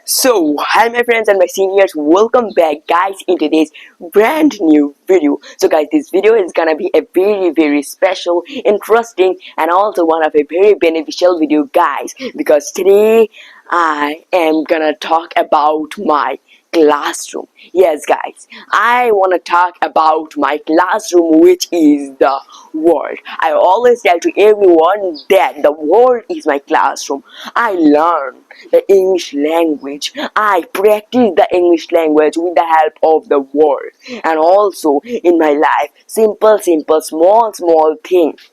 Hi my friends and my seniors, welcome back guys in today's brand new video. So guys, this video is gonna be a very special, interesting and also one of a very beneficial video guys, because today I am gonna talk about my classroom. Yes guys, I want to talk about my classroom, which is the world. I always tell to everyone that the world is my classroom. I learn the English language. I practice the English language with the help of the world, and also in my life, simple small things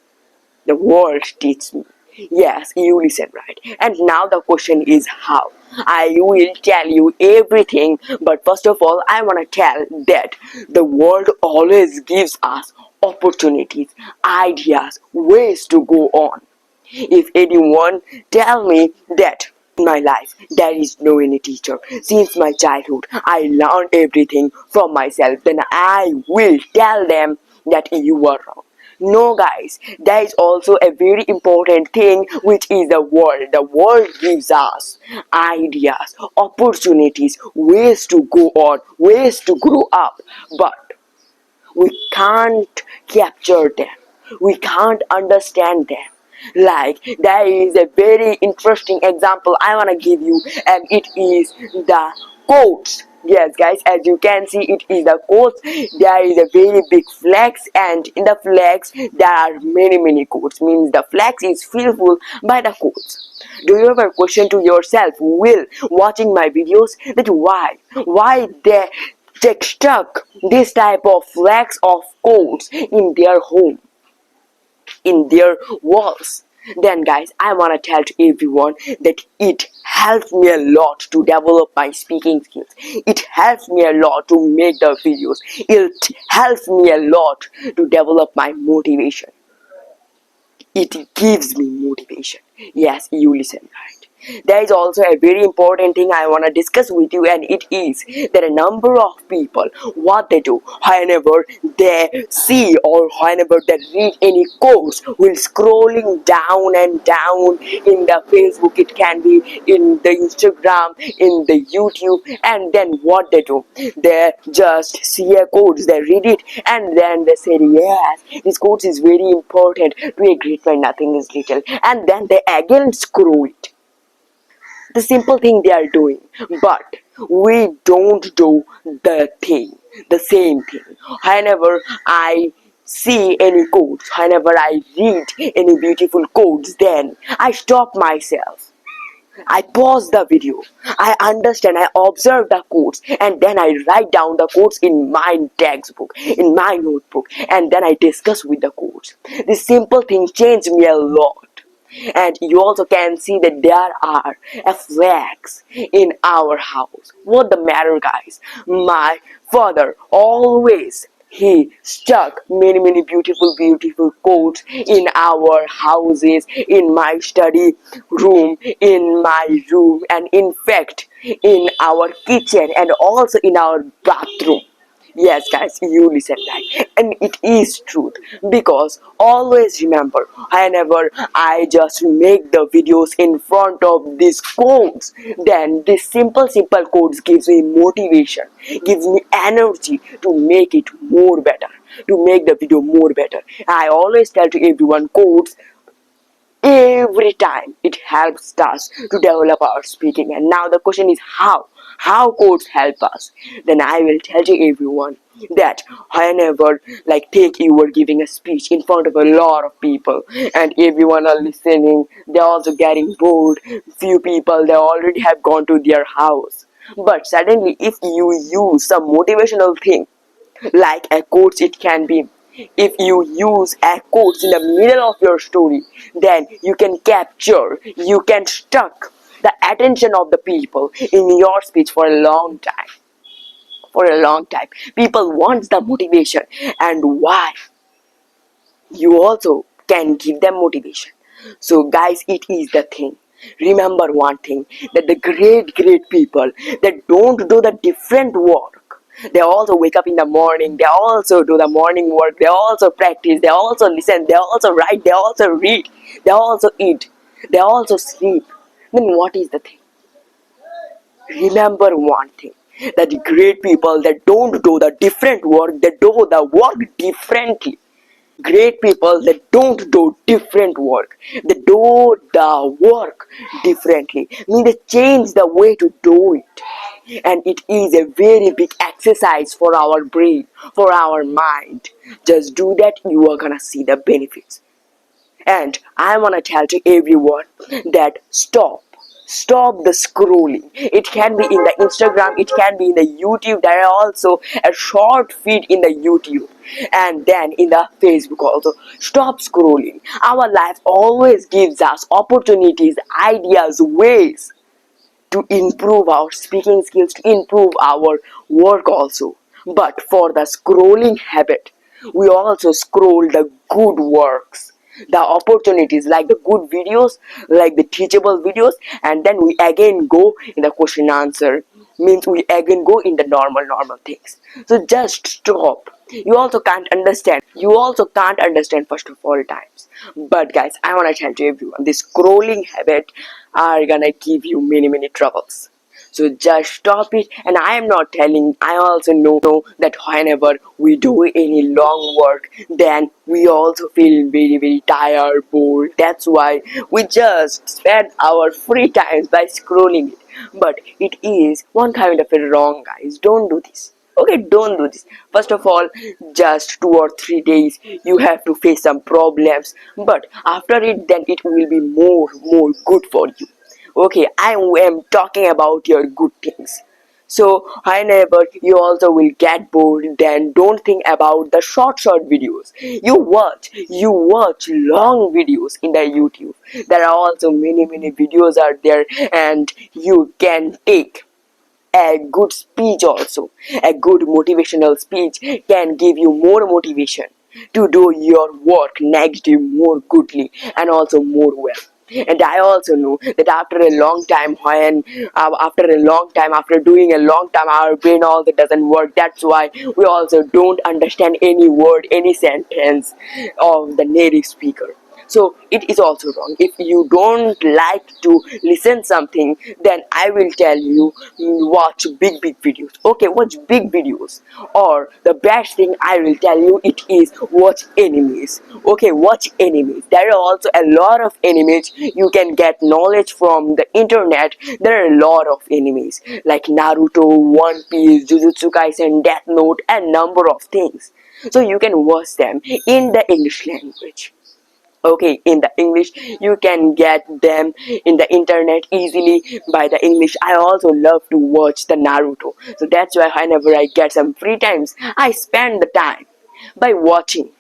the world teaches me. Yes, you listen right. And now the question is how. I will tell you everything, but first of all, I want to tell that the world always gives us opportunities, ideas, ways to go on. If anyone tell me that in my life there is no any teacher since my childhood, I learned everything from myself, then I will tell them that you are wrong. No guys, there is also a very important thing, which is the world. The world gives us ideas, opportunities, ways to go on, ways to grow up, but we can't capture them, we can't understand them. Like, there is a very interesting example I want to give you, and it is the quotes. Yes guys, as you can see, it is the quotes. There is a very big flags, and in the flags there are many quotes, means the flags is filled by the quotes. Do you ever question to yourself while watching my videos that why they stuck this type of flags of codes in their home, in their walls? Then guys, I want to tell to everyone that it helped me a lot to develop my speaking skills. It helps me a lot to make the videos. It helps me a lot to develop my motivation. It gives me motivation. Yes, you listen right. There is also a very important thing I want to discuss with you, and it is that a number of people, what they do whenever they see or whenever they read any quotes, will scrolling down and down in the Facebook, it can be in the Instagram, in the YouTube, and then what they do, they just see a quote, they read it, and then they say, yes, this quote is very important, to a great man nothing is little, and then they again scroll it. The simple thing they are doing, but we don't do the same thing. Whenever I see any quotes, whenever I read any beautiful quotes, then I stop myself, I pause the video, I understand, I observe the quotes, and then I write down the quotes in my textbook, in my notebook, and then I discuss with the quotes. This simple thing changed me a lot. And you also can see that there are flags in our house. What the matter guys? My father always, he stuck many beautiful quotes in our houses, in my study room, in my room, and in fact in our kitchen and also in our bathroom. Yes guys, you listen right, and it is truth, because always remember, whenever I just make the videos in front of these codes, then this simple codes gives me motivation, gives me energy to make it more better, to make the video more better. I always tell to everyone, codes every time it helps us to develop our speaking. And now the question is how codes help us. Then I will tell you everyone that whenever, like, take you were giving a speech in front of a lot of people and everyone are listening, they're also getting bored, few people they already have gone to their house, but suddenly if you use some motivational thing like a quote, it can be, if you use a quote in the middle of your story, then you can capture, you can stuck the attention of the people in your speech for a long time. For a long time people want the motivation, and why you also can give them motivation. So guys, it is the thing. Remember one thing, that the great people that don't do the different work, they also wake up in the morning, they also do the morning work, they also practice, they also listen, they also write, they also read, they also eat, they also sleep. Then what is the thing? remember one thing, that the great people that don't do the different work, they do the work differently. Great people that don't do different work, they do the work differently, mean they change the way to do it. And it is a very big exercise for our brain, for our mind. Just do that, you are gonna see the benefits. And I want to tell to everyone that stop the scrolling. It can be in the Instagram, it can be in the YouTube. There are also a short feed in the YouTube, and then in the Facebook also. Stop scrolling. Our life always gives us opportunities, ideas, ways to improve our speaking skills, to improve our work also. But for the scrolling habit, we also scroll the good works, the opportunities, like the good videos, like the teachable videos, and then we again go in the question answer, means we again go in the normal things. So just stop. You also can't understand first of all times. But guys, I want to tell to everyone, this scrolling habit are gonna give you many troubles. So just stop it. And I am not telling, I also know that whenever we do any long work, then we also feel very tired, bored. That's why we just spend our free times by scrolling it. But it is one kind of a wrong, guys. Don't do this. Okay, don't do this. First of all, just 2 or 3 days you have to face some problems, but after it, then it will be more good for you. Okay, I am talking about your good things. So whenever you also will get bored, then don't think about the short videos. You watch long videos in the YouTube. There are also many videos are there, and you can take a good speech also. A good motivational speech can give you more motivation to do your work next day more goodly and also more well. And I also know that after a long time, after doing a long time, our brain also doesn't work. That's why we also don't understand any word, any sentence of the native speaker. So it is also wrong. If you don't like to listen something, then I will tell you, watch big videos. Okay, watch big videos. Or the best thing I will tell you, it is watch animes. Okay, watch animes. There are also a lot of animes. You can get knowledge from the internet. There are a lot of animes like Naruto, One Piece, Jujutsu Kaisen, Death Note, and number of things. So you can watch them in the English language. Okay, in the English, you can get them in the internet easily by the English. I also love to watch the Naruto, so that's why whenever I get some free times, I spend the time by watching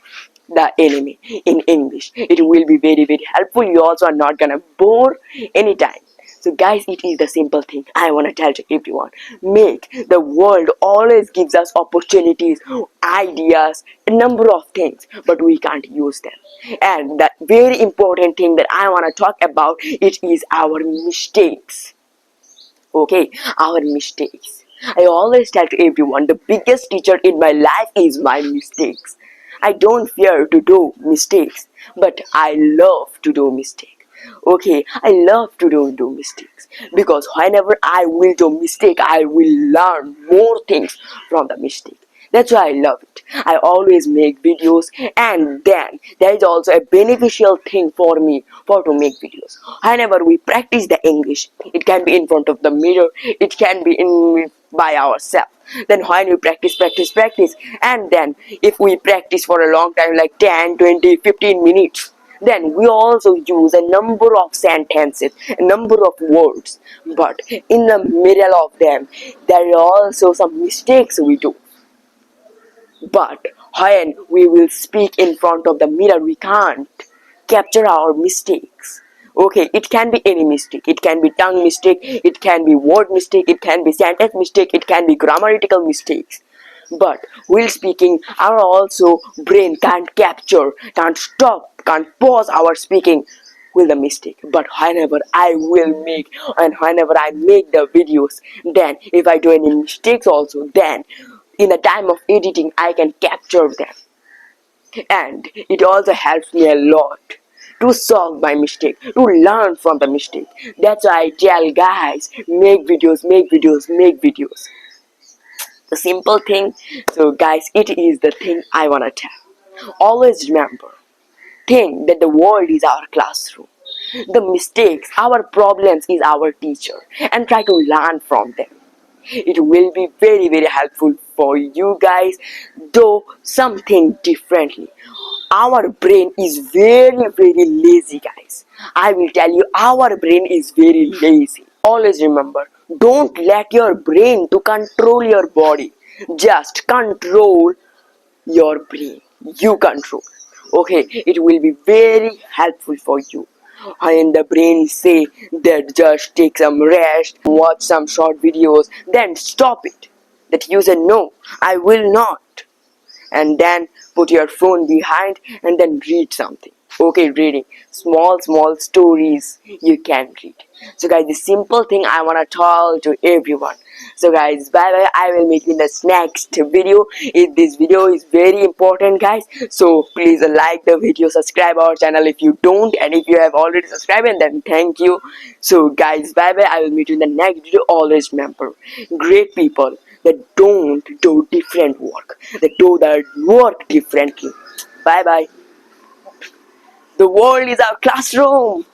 the anime in English. It will be very helpful. You also are not gonna bore anytime. So guys, it is the simple thing I want to tell to everyone. Make the world always gives us opportunities, ideas, a number of things, but we can't use them. And the very important thing that I want to talk about, it is our mistakes. Okay, our mistakes. I always tell to everyone, the biggest teacher in my life is my mistakes. I don't fear to do mistakes, but I love to do mistakes. Okay, I love to do mistakes, because whenever I will do mistake, I will learn more things from the mistake. That's why I love it. I always make videos, and then there is also a beneficial thing for me for to make videos. Whenever we practice the English, it can be in front of the mirror, it can be in by ourselves. Then when we practice, and then if we practice for a long time, like 10, 20, 15 minutes, then we also use a number of sentences, a number of words, but in the middle of them, there are also some mistakes we do. But when we will speak in front of the mirror, we can't capture our mistakes. Okay, it can be any mistake. It can be tongue mistake, it can be word mistake, it can be sentence mistake, it can be grammatical mistakes. But while speaking, our also brain can't capture, can't stop, can't pause our speaking with a mistake. But whenever I will make, and whenever I make the videos, then if I do any mistakes also, then in the time of editing I can capture them. And it also helps me a lot to solve my mistake, to learn from the mistake. That's why I tell guys, make videos, make videos, make videos. The simple thing. So guys, it is the thing I wanna tell. Always remember, think that the world is our classroom. The mistakes, our problems is our teacher, and try to learn from them. It will be very very helpful for you guys. Though something differently, our brain is very very lazy, guys. I will tell you, our brain is very lazy. Always remember, don't let your brain to control your body. Just control your brain. You control. Okay, it will be very helpful for you. And the brain say that just take some rest, watch some short videos, then stop it. That you say no, I will not. And then put your phone behind and then read something. Okay, reading small stories you can read. So guys, the simple thing I want to tell to everyone. So guys, bye bye. I will meet you in the next video. If this video is very important, guys, so please like the video, subscribe our channel if you don't, and if you have already subscribed, and then thank you. So guys, bye bye. I will meet you in the next video. Always remember, great people that don't do different work, that do that work differently. Bye bye. The world is our classroom.